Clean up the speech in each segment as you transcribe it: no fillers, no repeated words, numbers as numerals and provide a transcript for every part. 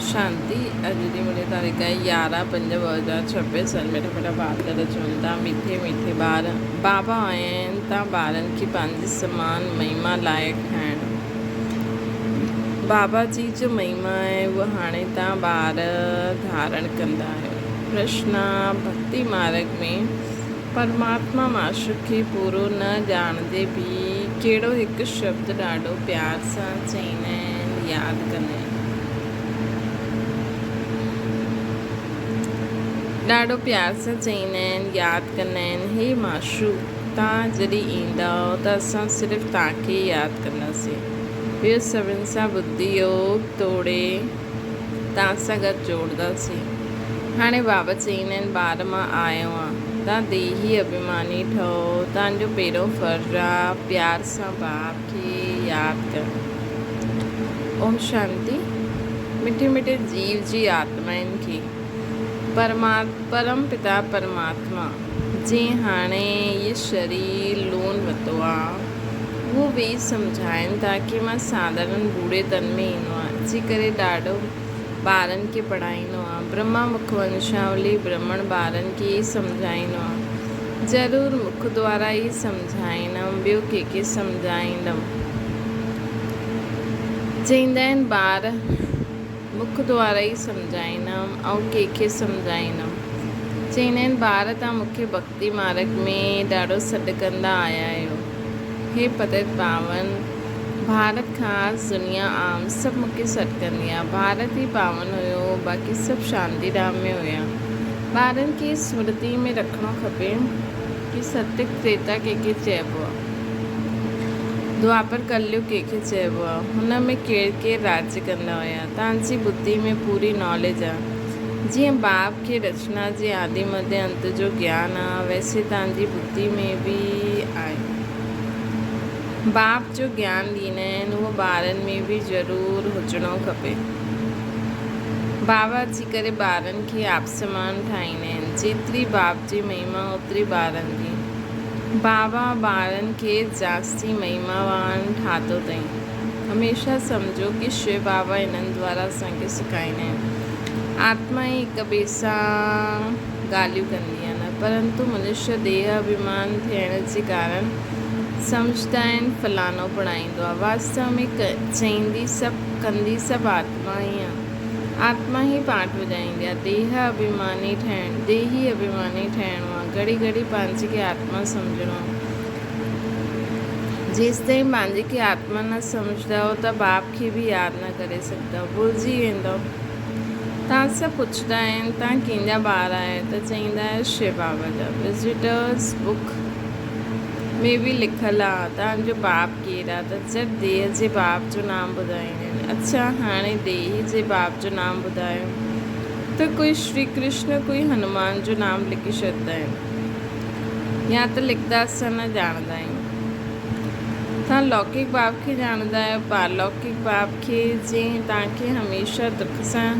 शांति अॼु जी मुंहिंजी तारीख़ आहे 11/5/2026। मेरा मेरा ॿार चवनि था मीठे मीठे ॿार बाबा आया आहिनि तव्हां ॿारनि खे पंहिंजी समान महिमा लाइक़ु ठाहिणु। बाबा जी जो महिमा आहे उहा हाणे तव्हां ॿार धारण कंदा आहियो। कृष्णा भक्ति मार्ग में परमात्मा माशूक खे पूरो न ॼाणंदे बि कहिड़ो हिकु शब्द ॾाढो प्यार सां चईंदा आहिनि, यादि कंदा आहिनि। ॾाढो प्यार सां चईंदा आहिनि, यादि कंदा आहिनि, हे माशूक तव्हां जॾहिं ईंदा त असां सिर्फ़ु तव्हांखे यादि कंदासीं। ॿियो सभिनि सां बुद्धि योग तोड़े तव्हां सां गॾु जोड़ंदासीं। हाणे बाबा चईंदा आहिनि ॿार मां आयो आहियां, तव्हां देही अभिमानी ठहो। तव्हांजो पहिरियों फ़र्ज़ु आहे प्यार सां बाप खे यादि करणु। ओम शांति। मिठे मिठे जीव जी आत्माउनि खे परम पिता परमात्मा जंहिं हाणे ये शरीर लोन वरितो आहे उहो वेई सम्झाइनि था कि मां साधारण बूढ़े तन में ईंदो आहे, अची करे ॾाढो ॿारनि खे पढ़ाईंदो आहे। ब्रह्मा मुख वंशावली ब्राह्मण ॿारनि खे ई सम्झाईंदो आहे। ज़रूरु मुख द्वारा ई सम्झाईंदमि, ॿियो कंहिंखे सम्झाईंदमि। चईंदा आहिनि ॿार मुख द्वारा ई सम्झाईंदमि ऐं कंहिंखे सम्झाईंदमि। चईंदा आहिनि ॿार तव्हां मूंखे भक्ति मार्ग में ॾाढो सॾु कंदा आया आहियो। हे पतित पावन भारत ख़ासि दुनिया आम सभु मूंखे सॾु कंदी आहे। भारत ई पावन हुयो, बाक़ी सभु शांति धाम में हुया। ॿारनि खे स्मृति में रखिणो खपे कि सत्य त्रेता कंहिंखे चइबो आहे, द्वापर कलयुग कंहिंखे चइबो आहे, हुन में केरु केरु राज्य कंदा हुया। तव्हांजी बुद्धि में पूरी नॉलेज आहे। जीअं बाप खे रचना जे आदि मध्य अंत जो ज्ञान आहे, वैसे तव्हांजी बुद्धि में बि आहे। बाप जो ज्ञान ॾींदा आहिनि उहो ॿारनि में बि ज़रूरु हुजणो खपे। बाबा अची करे ॿारनि खे आप समान ठाहींदा आहिनि। जेतिरी बाप जी महिमा ओतिरी ॿारनि जी। बाबा ॿारनि खे जास्ती महिमावान ठातो अथई। हमेशह सम्झो कि शिव बाबा इन्हनि द्वारा असांखे सेखारींदा आहिनि। आत्मा ई हिक ॿिए सां ॻाल्हियूं कंदी आहे न, परंतु मनुष्य देह अभिमान थियण जे कारण सम्झंदा आहिनि फलानो पढ़ाईंदो आहे। वास्तव में चईंदी सभु कंदी सभु आत्मा ई आहे। आत्मा ई पाठ वॼाईंदी आहे। देही अभिमानी ठहिणो आहे। घड़ी घड़ी पंहिंजे खे आत्मा सम्झणो आहे। जेसिताईं पंहिंजे खे आत्मा न सम्झंदव त बाप खे बि यादि न करे सघंदव, भुलिजी वेंदव। तव्हां सां पुछंदा आहिनि तव्हां कंहिंजा ॿार आहियो त चईंदा आहियो शिव बाबा जा। विजिटर्स बुक में बि लिखियलु आहे तव्हांजो बाप केरु आहे, त झटि देह जे बाप जो नाम ॿुधाईंदा आहिनि। अच्छा, हाणे देही जे बाप जो नाम ॿुधायो त कोई श्री कृष्ण कोई हनुमान जो नाम लिखी छॾंदा आहिनि, या त लिखंदा असां न ॼाणंदा आहियूं। तव्हां लौकिक बाप खे ॼाणंदा आहियो, पारलौकिक बाप खे जंहिं तव्हांखे हमेशह दुख सां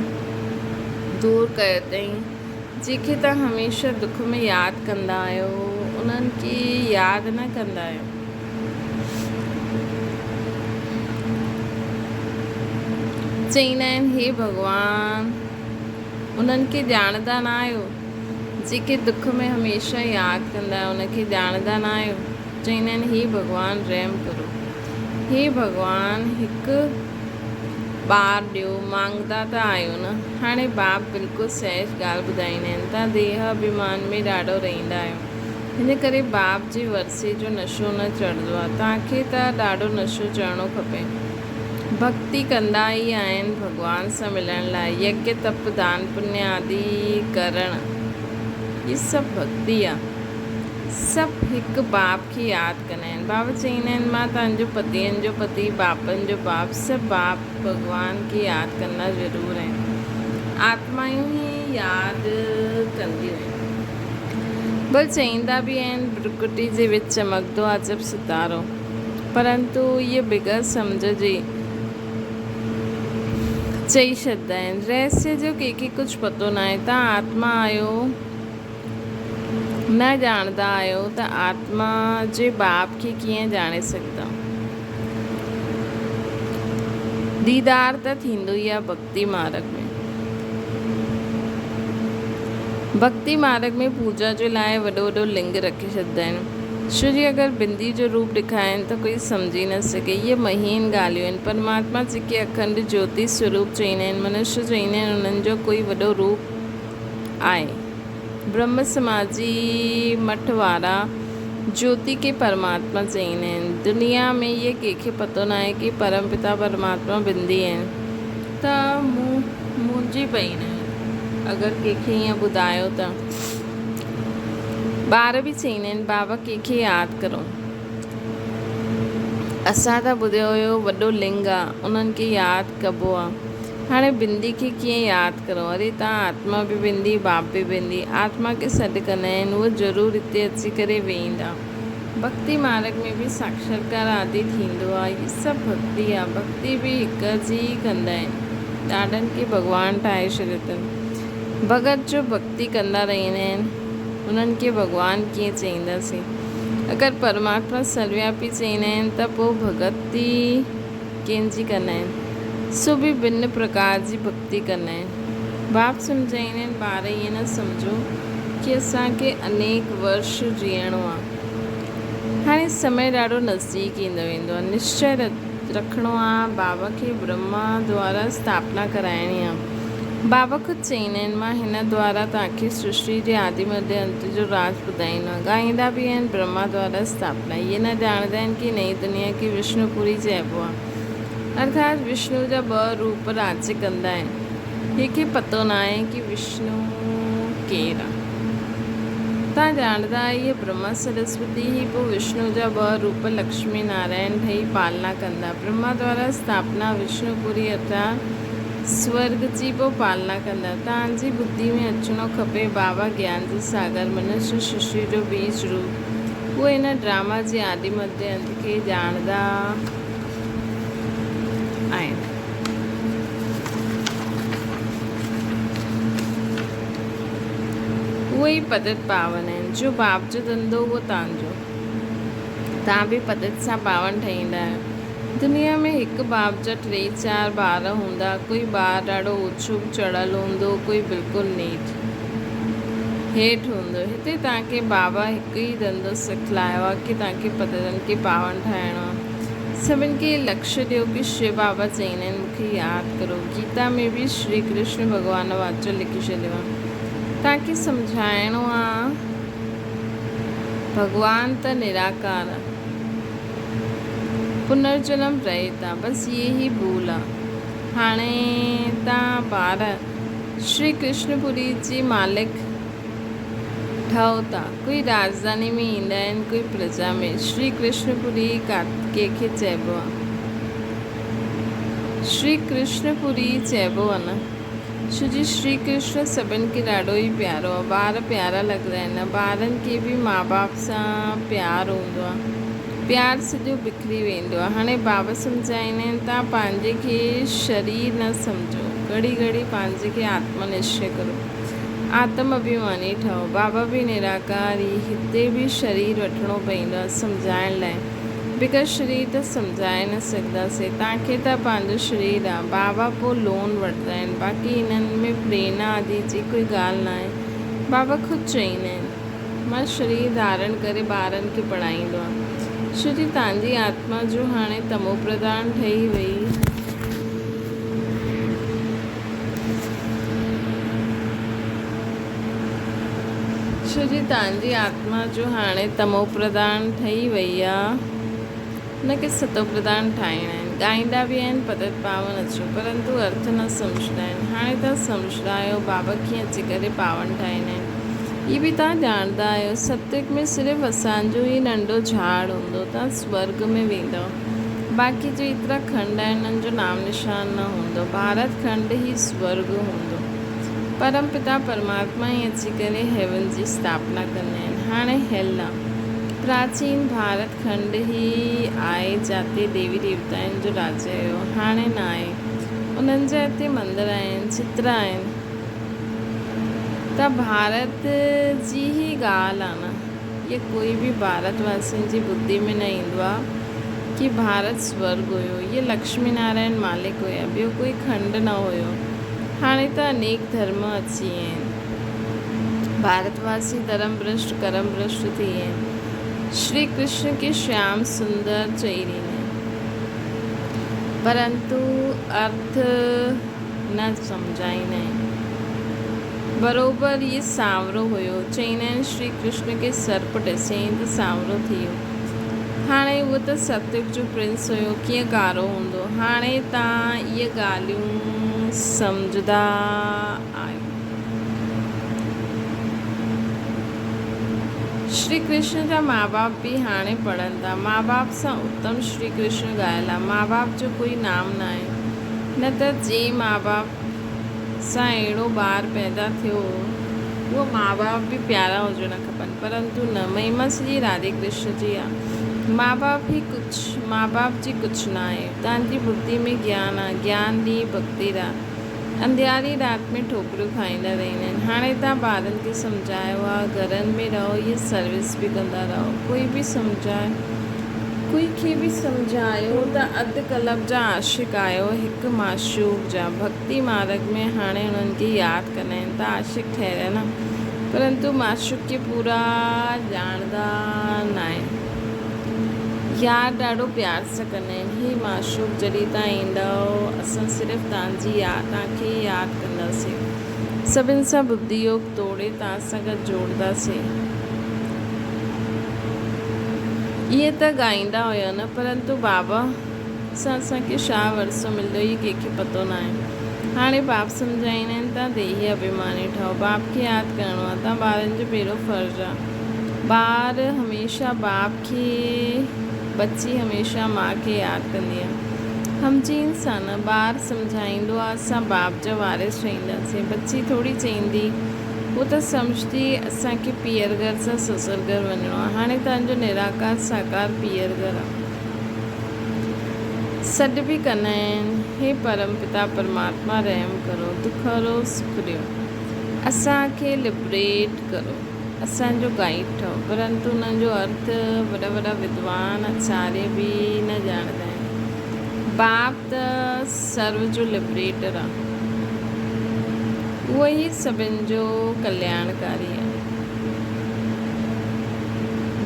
दूरि कयो अथई, जंहिंखे तव्हां हमेशह दुख में यादि कंदा आहियो, उन्हनि खे यादि न कंदा आहियो। चईंदा आहिनि हे भॻवान उन्हनि खे ॼाणंदा न आहियो, जेके दुख में हमेशह यादि कंदा आहियो उनखे ॼाणंदा न आहियो। चईंदा आहिनि हे भॻवान रहम करो, हे भॻवान हिकु ॿार ॾियो, मांगदा त आहियो न। हाणे बाप बिल्कुलु सहज ॻाल्हि ॿुधाईंदा आहिनि। तव्हां देह अभिमान में ॾाढो रहंदा आहियो, हिन करे बाप जे वरसे जो नशो न चढ़ंदो आहे। तव्हांखे त ॾाढो नशो चढ़णो खपे। भक्ति कंदा ई आहिनि भॻवान सां मिलण लाइ। यज्ञ तप दान पुण्य आदि करणु, इहे सभु भक्ति आहे। सभु हिकु बाप खे यादि कंदा आहिनि। बाबा चईंदा आहिनि मां तव्हांजो पतियुनि जो पति, बापनि जो बाप, सभु बाप भॻवान खे यादि कंदा ज़रूरु आहिनि। आत्मायूं ई यादि कंदियूं आहिनि। भले चईंदा बि आहिनि प्रकृति जे विच चमकंदो आहे जब सितारो, परंतु इहे बिग़ैर सम्झ जे चई छॾंदा आहिनि। रहस्य जो कंहिंखे कुझु पतो न आहे। तव्हां आत्मा आहियो, न ॼाणंदा आहियो त आत्मा जे बाप खे कीअं ॼाणे सघंदा। दीदार त थींदो ई आहे भक्ति मार्ग में। भक्ति मार्ग में पूजा जे लाइ वॾो वॾो लिंग रखी छॾींदा आहिनि। श्री अगरि बिंदी जो रूप ॾेखारनि त कोई सम्झी न सघे। इहे महीन ॻाल्हियूं आहिनि। परमात्मा जेके अखंड ज्योति स्वरूप चईंदा आहिनि, मनुष्य चईंदा आहिनि, उन्हनि जो कोई वॾो रूप आहे। ब्रह्म समाजी मठ वारा ज्योति के परमात्मा चईंदा आहिनि। दुनिया में इहे कंहिंखे पतो न आहे कि परमपिता परमात्मा बिंदी आहिनि त मुंहिंजी पई न अगरि कंहिंखे ईअं ॿुधायो त। ॿार बि चईंदा आहिनि बाबा कंहिंखे यादि करो। असां त ॿुधियो हुयो वॾो लिंग आहे, उन्हनि खे यादि कबो आहे। हाणे बिंदी खे कीअं यादि करो? अरे तव्हां आत्मा बि बिंदी, बाप बि बिंदी, आत्मा खे सॾु कंदा आहिनि, उहे ज़रूरु हिते अची करे वेहींदा। भक्ति मार्ग में बि साक्षात्कार आदि थींदो आहे। इहे सभु भक्ति आहे। भक्ति बि हिक जी कंदा आहिनि। ॾाढनि खे भॻवानु ठाहे छॾियो अथनि। भगत जो भक्ति कंदा रहंदा आहिनि, उन्हनि खे भॻवानु कीअं चईंदासीं? अगरि परमात्मा सर्वव्यापी चईंदा आहिनि त पोइ भगति कंहिंजी कंदा आहिनि? सो बि भिन्न प्रकार जी भक्ति कंदा आहिनि। बाप सम्झाईंदा आहिनि ॿार ईअं न सम्झो कि असांखे अनेक वर्ष जीअणो आहे। हाणे समय ॾाढो नज़दीक ईंदो वेंदो आहे। निश्चय रखिणो आहे। बाबा खे ब्रह्मा द्वारा स्थापना कराइणी आहे। बाबा ख़ुदि चईंदा आहिनि मां हिन द्वारा तव्हांखे सृष्टि जे आदि मध्य अंत जो राज ॿुधाईंदो आहे। ॻाईंदा बि आहिनि ब्रह्मा द्वारा स्थापना। इहे न ॼाणंदा आहिनि कि नई दुनिया खे विष्णुपुरी चइबो आहे, अर्थात विष्णु जा 2 रूप राज्य कंदा आहिनि। कंहिंखे पतो न आहे कि विष्णु केरु आहे। तव्हां ॼाणंदा इहे ब्रह्मा सरस्वती ई पोइ विष्णु जा 2 रूप लक्ष्मी नारायण ठही पालना कंदा। ब्रह्मा द्वारा स्थापना विष्णुपुरी अर्थात स्वर्ग जी पोइ पालना कंदा। तव्हांजी बुद्धि में अचिणो खपे बाबा ज्ञान जो सागर, मनुष्य सृष्टि जो बीज रूप। उहे हिन ड्रामा जे आदि मध्य अंत खे ॼाणंदा आहिनि। उहे ई पतित पावन आहिनि। जो बाप जो धंधो उहो तव्हांजो। तव्हां बि पतित सां पावन ठहींदा आहियो। दुनिया में हिकु बाप जा 3-4 ॿार हूंदा। कोई ॿारु ॾाढो ऊचो चढ़ियल हूंदो, कोई बिल्कुलु हेठि हूंदो। हिते तव्हांखे बाबा हिकु ई धंधो सिखलायो आहे कि तव्हांखे पतितनि खे पावन ठाहिणो आहे। सभिनि खे लक्ष्य ॾियो कि शिव बाबा चईंदा आहिनि मूंखे यादि करो। गीता में बि श्री कृष्ण भॻवान वाचो लिखी छॾियो आहे। तव्हांखे सम्झाइणो आहे भॻवानु त निराकार आहे, पुनर्जन्म रहे था, बसि इहे ई भूल आहे। हाणे तव्हां ॿार श्री कृष्णपुरी जी मालिक ठहो था। कोई राजधानी में ईंदा आहिनि, कोई प्रजा में। श्री कृष्णपुरी कंहिंखे चइबो आहे? श्री कृष्णपुरी चइबो आहे न, छो जी श्री कृष्ण सभिनि खे ॾाढो ई प्यारो आहे। ॿार प्यारा लॻंदा आहिनि। ॿारनि खे बि माउ बाप सां प्यारु हूंदो आहे। प्यार सॼो बिखरी वेंदो आहे। हाणे बाबा सम्झाईंदा आहिनि तव्हां पंहिंजे खे शरीर न सम्झो, घड़ी घड़ी पंहिंजे खे आत्मनिश्चय करो, आत्म अभिमानी ठहो। बाबा बि निराकारी, हिते बि शरीर वठिणो पवंदो आहे सम्झाइण लाइ। बिगर शरीर त सम्झाए न सघंदासीं। तव्हांखे त पंहिंजो शरीर आहे। बाबा पोइ लोन वठंदा आहिनि। बाक़ी हिननि में प्रेरणा आदि जी कोई ॻाल्हि न आहे। बाबा ख़ुदि चईंदा आहिनि मां शरीर धारण करे ॿारनि खे पढ़ाईंदो आहे। छो जी तव्हांजी आत्मा जो हाणे तमो प्रधान ठही वई। छो जी तव्हांजी आत्मा जो हाणे तमो प्रधान ठही वई आहे, हुनखे सतो प्रधान ठाहिणा आहिनि। ॻाईंदा बि आहिनि पतित पावन अचो, परंतु अर्थ न सम्झंदा आहिनि। हाणे तव्हां सम्झंदा आहियो बाबा कीअं अची करे पावन ठाहींदा आहिनि। इहे बि तव्हां ॼाणंदा आहियो सत्युग में सिर्फ़ु असांजो ई नंढो झाड़ हूंदो, तव्हां स्वर्ग में वेंदव। बाक़ी जो एतिरा खंड आहिनि उन्हनि जो नाम निशान न हूंदो। भारत खंड ई स्वर्ग हूंदो। परमपिता परमात्मा ई अची करे हेवन जी स्थापना कंदा आहिनि। हाणे हेल आहे, प्राचीन भारत खंड ई आहे जिते देवी देवताउनि जो राज्य हुयो। हाणे न आहे। उन्हनि जा हिते मंदर आहिनि, चित्र आहिनि। त भारत जी ई ॻाल्हि आहे न, इहा कोई बि भारतवासियुनि जी बुद्धि में न ईंदो आहे कि भारत स्वर्ग हुयो, ये लक्ष्मी नारायण मालिक हुया, ॿियो कोई खंड न हुयो। हाणे त अनेक धर्म अची विया आहिनि, भारतवासी धर्म भ्रष्ट कर्म भ्रष्ट थी विया आहिनि। श्री कृष्ण के श्याम सुंदर चई रही हैं, परंतु अर्थ न सम्झाईंदा आहिनि। बरोबर ये सांवरो हुयो, चईंदा आहिनि श्री कृष्ण के सर्प ॾिसईं त सांवरो थी वियो। हाणे उहो त सतयुग जो प्रिंस हुयो, कीअं कारो हूंदो। हाणे तव्हां इहे ॻाल्हियूं सम्झंदा आहियो। श्री कृष्ण जा माउ बाप बि हाणे पढ़नि था। माउ बाप सां उत्तम श्री कृष्ण ॻाल्हि आहे। माउ बाप जो कोई नाम न आहे, न त जे माउ बाप सां अहिड़ो ॿारु पैदा थियो, उहो माउ बाप बि प्यारा हुजणु खपनि, परंतु न। महिमा सॼी राधे कृष्ण जी आहे। माउ बाप जी कुझु न आहे। तव्हांजी बुद्धि में ज्ञान आहे, ज्ञान ॾींहुं भक्ति राति, अंधियारी राति में ठोकरियूं खाईंदा रहंदा आहिनि। हाणे तव्हां ॿारनि खे सम्झायो आहे, घरनि में रहो, इहे सर्विस बि कंदा रहो। कोई खे बि सम्झायो त अधु कलब जा आशिक आहियो, हिकु माशूक जा भक्ति मार्ग में। हाणे उन्हनि खे यादि कंदा आहिनि त आशिक ठहिरिया न, परंतु माशूक खे पूरा ॼाणंदा न आहिनि। यादि ॾाढो प्यार सां कंदा आहिनि। ही माशूक जॾहिं तव्हां ईंदव, असां सिर्फ़ु तव्हांखे यादि कंदासीं, सभिनि सां बुद्धि योग तोड़े तव्हां सां गॾु जोड़ंदासीं। इहे त ॻाईंदा हुया न, परंतु बाबा सां असांखे छा वरसो मिलंदो, इहे कंहिंखे पतो न आहे। हाणे बाप सम्झाईंदा आहिनि, तव्हां देही अभिमानी ठहो, बाप खे यादि करिणो आहे। तव्हां ॿारनि जो पहिरियों फ़र्ज़ु आहे। ॿार हमेशह बाप खे, बची हमेशह माउ खे यादि कंदी आहे। हमजी इंसान, ॿारु सम्झाईंदो आहे, असां बाप जा वारिस ठहींदासीं। बची थोरी चईंदी, उहो त सम्झदी असांखे पीअर घर सां ससुर घर वञिणो आहे। हाणे तव्हांजो निराकार साकार पीअर घर आहे। सॾु बि कंदा आहिनि, हे परम पिता परमात्मा रहम करो, दुख हरो सुख ॾियो, असांखे लिबरेट करो, असांजो गाइड ठहो। परंतु उन्हनि जो अर्थ वॾा वॾा विद्वान आचार्य बि न ॼाणंदा आहिनि। बाप त सर्व जो लिबरेटर आहे, उहो ई सभिनि जो कल्याणकारी आहे।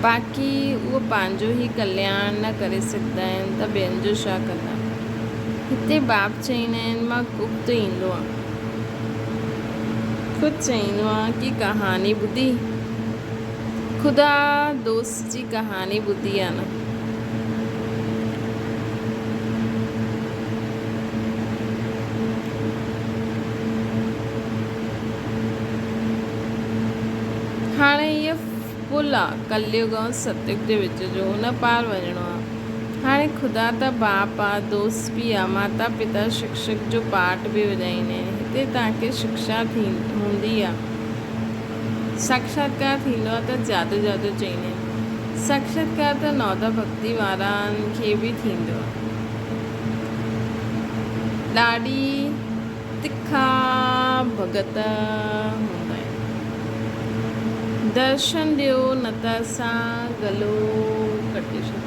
बाक़ी उहो पंहिंजो ई कल्याण न करे सघंदा आहिनि त ॿियनि जो छा कंदा। हिते बाप चईंदा आहिनि, मां गुप्त ईंदो आहे, ख़ुदि चईंदो आहे कि कहानी ॿुधी, ख़ुदा दोस्त जी कहानी ॿुधी आहे न। हाणे इहो पुल आहे कलयुग ऐं सतयुग जे विच जो, हुन पार वञिणो आहे। हाणे ख़ुदा त बाप आहे, दोस्त बि आहे, माता पिता शिक्षक जो पाठ बि वॼाईंदा आहिनि। हिते तव्हांखे शिक्षा हूंदी आहे। साक्षात्कार थींदो आहे त जादू जादू चईंदा आहिनि। साक्षात्कार त नौदा भक्ति वारनि खे बि थींदो आहे। ॾाढी तिखा भगत हूंदा आहिनि। दर्शन ॾियो, न त असां गलो कटे छॾींदासीं।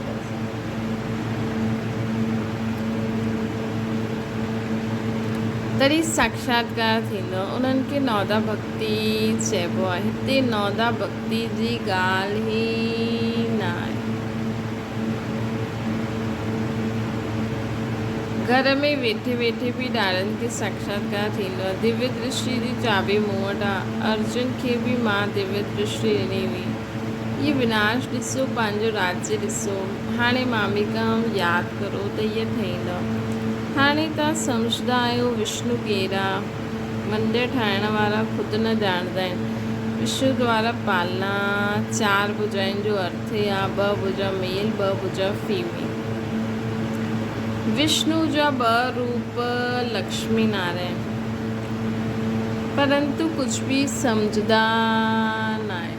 तॾहिं साक्षात्कार थींदो। उन्हनि खे नौदा भक्ति चइबो आहे। हिते नौदा भक्ति जी ॻाल्हि ई न आहे। घर में वेठे वेठे बि ॾाढनि खे साक्षात्कार थींदो आहे। दिव्य दृष्टि जी चाबी मूं वटि आहे। अर्जुन खे बि मां दिव्य दृष्टि ॾिनी हुई। ये विनाश ॾिसो, पंहिंजो राज्य ॾिसो। हाणे मामिकाऊं यादि करो त इहे ठहींदव। हाणे तव्हां सम्झंदा आहियो विष्णु केरा। मंदरु ठाहिण वारा ख़ुदि न ॼाणंदा आहिनि। विष्णु द्वारा पालना, 4 भुजाउनि जो अर्थ आहे 2 भुजा मेल, 2 भुजा फीमेल। विष्णु जा 2 रूप लक्ष्मी नारायण, परंतु कुछ भी समझदा न आहे।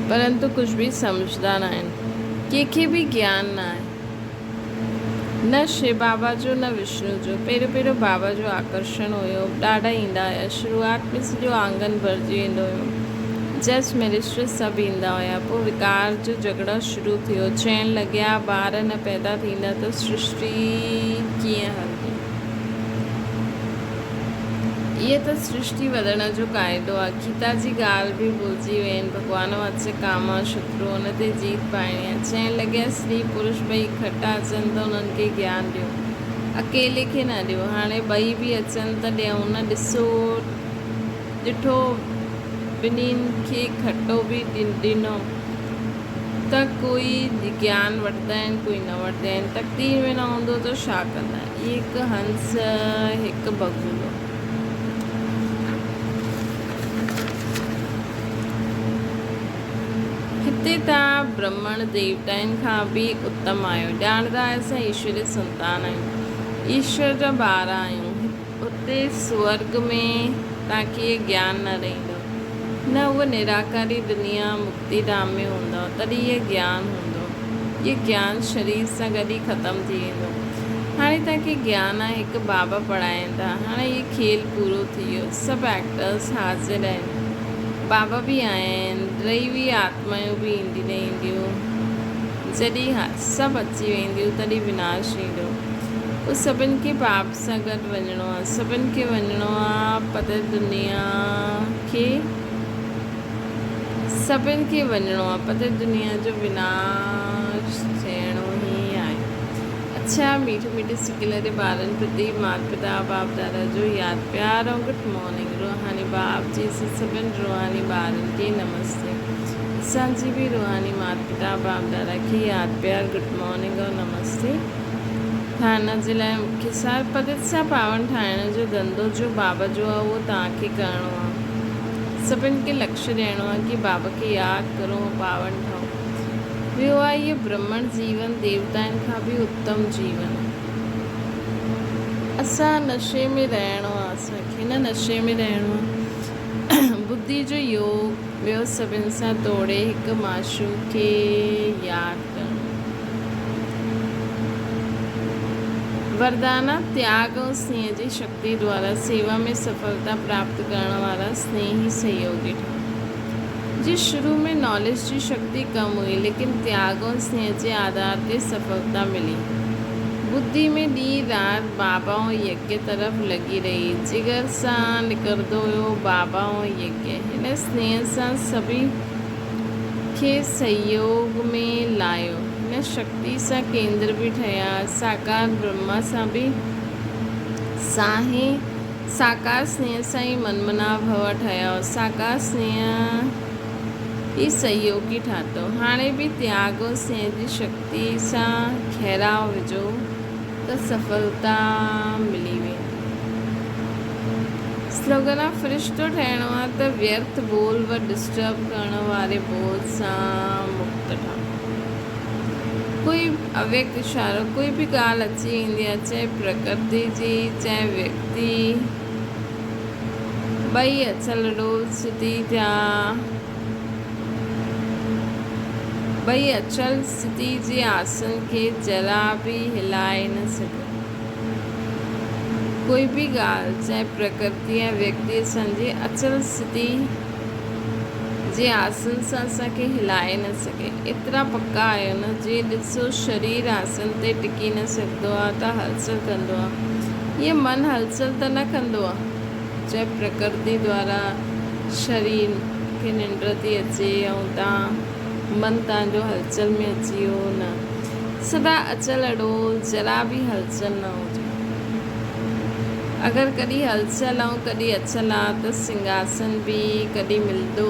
परंतु कुछ भी समझदा न आहिनि। कंहिंखे बि ज्ञान न आहे। न शिव बाबा जो न विष्णु जो। पहिरियों पहिरियों बाबा जो आकर्षण हुयो, ॾाढा ईंदा हुया। शुरूआत में सॼो आंगन भरिजी वेंदो हुयो। जज मैजिस्ट्रेट सभु ईंदा हुया। पोइ विकार जो झगड़ा शुरू थियो। चवण लॻिया ॿार न पैदा थींदा त सृष्टि कीअं हलंदी। इहे त सृष्टि वधण जो क़ाइदो आहे। गीता जी ॻाल्हि बि भुलिजी विया आहिनि। भॻवान वत्स कामा शत्रु हुन ते जीत पाइणी आहे। चवण लॻिया स्त्री पुरुष ॿई इकठा अचनि त उन्हनि खे ज्ञान ॾियो, अकेले खे न ॾियो। हाणे ॿई बि अचनि त ॾियूं न। ॾिठो ॿिन्हिनि खे इकठो बि ॾिनो त कोई ज्ञान वठंदा आहिनि, कोई न वठंदा आहिनि। तकदीर में न हूंदो त छा कंदा। हिकु हंस हिकु बगुलो। हिते तव्हां ब्रह्मण देवताउनि खां बि उत्तम आहियो। ॼाणंदा असां ईश्वर जी संतान आहियूं, ईश्वर जा ॿार आहियूं। हुते स्वर्ग में तव्हांखे इहे ज्ञान न रहंदो, न उहा निराकारी दुनिया मुक्ति धाम में हूंदो, तॾहिं इहे ज्ञान हूंदो। इहे ज्ञान शरीर सां गॾु ई ख़तमु थी वेंदो। हाणे तव्हांखे ज्ञान आहे, हिकु बाबा पढ़ाइनि था। हाणे इहे खेल पूरो थी वियो। सभु एक्टर्स हाज़िर आहिनि, बाबा बि आया आहिनि। दैवी आत्मायूं बि ईंदी न ईंदियूं। जॾहिं सभु अची वेंदियूं तॾहिं विनाश ईंदो। उहो सभिनि खे पाप सां गॾु वञिणो आहे। सभिनि खे वञिणो आहे पत दुनिया खे, सभिनि खे वञिणो आहे पत दुनिया जो विनाश थियणो ई आहे। अच्छा मीठे मीठे सिकिलरे ॿारनि प्रति माता पिता बाप दादा जो यादि प्यार ऐं गुड मॉर्निंग। रूहानी बाप जी सभिनि रूहानी ॿारनि खे नमस्ते। असांजी बि रूहानी माता पिता बाप दादा खे यादि प्यार गुड मॉर्निंग और नमस्ते। थाना जे लाइ मुख्य सार पतित सां पावन ठाहिण जो धंधो जो बाबा जो आहे उहो तव्हांखे करिणो आहे। सभिनि खे लक्ष्य ॾियणो आहे कि बाबा खे यादि करो, पावन ठहो। ॿियो आहे इहो ब्रह्मण जीवन देवताउनि खां बि उत्तम जीवन। असां नशे में रहणो आहे, असांखे न नशे में रहणो आहे। बुद्धि जो योग ॿियो सभिनि सां तोड़े हिकु माशू खे यादि करणो। वरदाना त्याग ऐं स्नेह जी शक्ति द्वारा सेवा में सफलता प्राप्त करण वारा स्नेही सहयोगी ठहो। जी शुरू में नॉलेज जी शक्ति कम हुई, लेकिन त्याग और स्नेह के आधार ते सफलता मिली। बुद्धि में ॾींहुं राति बाबा ऐं यज्ञ तरफ़ लगी रही। जिगर सां निकिरंदो हुयो बाबा ऐं यज्ञ। हिन स्नेह सां सभी खे सहयोग में लायो। हिन शक्ति सां केंद्र बि ठहिया। साकार ब्रह्मा सां बि साकार स्नेह सां ई मनमना भव ठहिया। साकार स्नेह ही सहयोगी ठातो। हाणे बि त्याग और स्नेह जी शक्ति सां खैराव विझो त सफलता मिली वेंदी। स्लोगन आहे फ़रिश्तो ठहिणो आहे त व्यर्थ बोल व डिस्टर्ब करण वारे बोल सां मुक्त ठहो। कोई अव्यक्त इशारो, कोई भी ॻाल्हि अची ईंदी आहे, चाहे प्रकृति जी चाहे व्यक्ति, ॿई अचल डोल स्थिति थिया, ॿई अचल स्थिति जे आसन खे जरा बि हिलाए न सघे। कोई भी ॻाल्हि चाहे प्रकृति या व्यक्ति असांजे अचल स्थिति जे आसन सां असांखे हिलाए न सघे। एतिरा पक्का आहियो न। जे ॾिसो शरीर आसन ते टिकी न सघंदो आहे त हलचल कंदो आहे। ईअं मन हलचल त न कंदो आहे। चाहे प्रकृति द्वारा शरीर खे निंड थी अचे ऐं तव्हां मन तव्हांजो हलचल में अची वियो न। सदा अचल अडोल, जरा भी हलचल न हुजे। अगरि कॾहिं हलचल ऐं कॾहिं अचल आहे त सिंघासन बि कॾहिं मिलंदो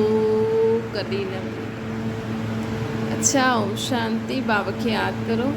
कॾहिं न मिलंदो। अच्छा ओम शांति। बाबा खे यादि करो।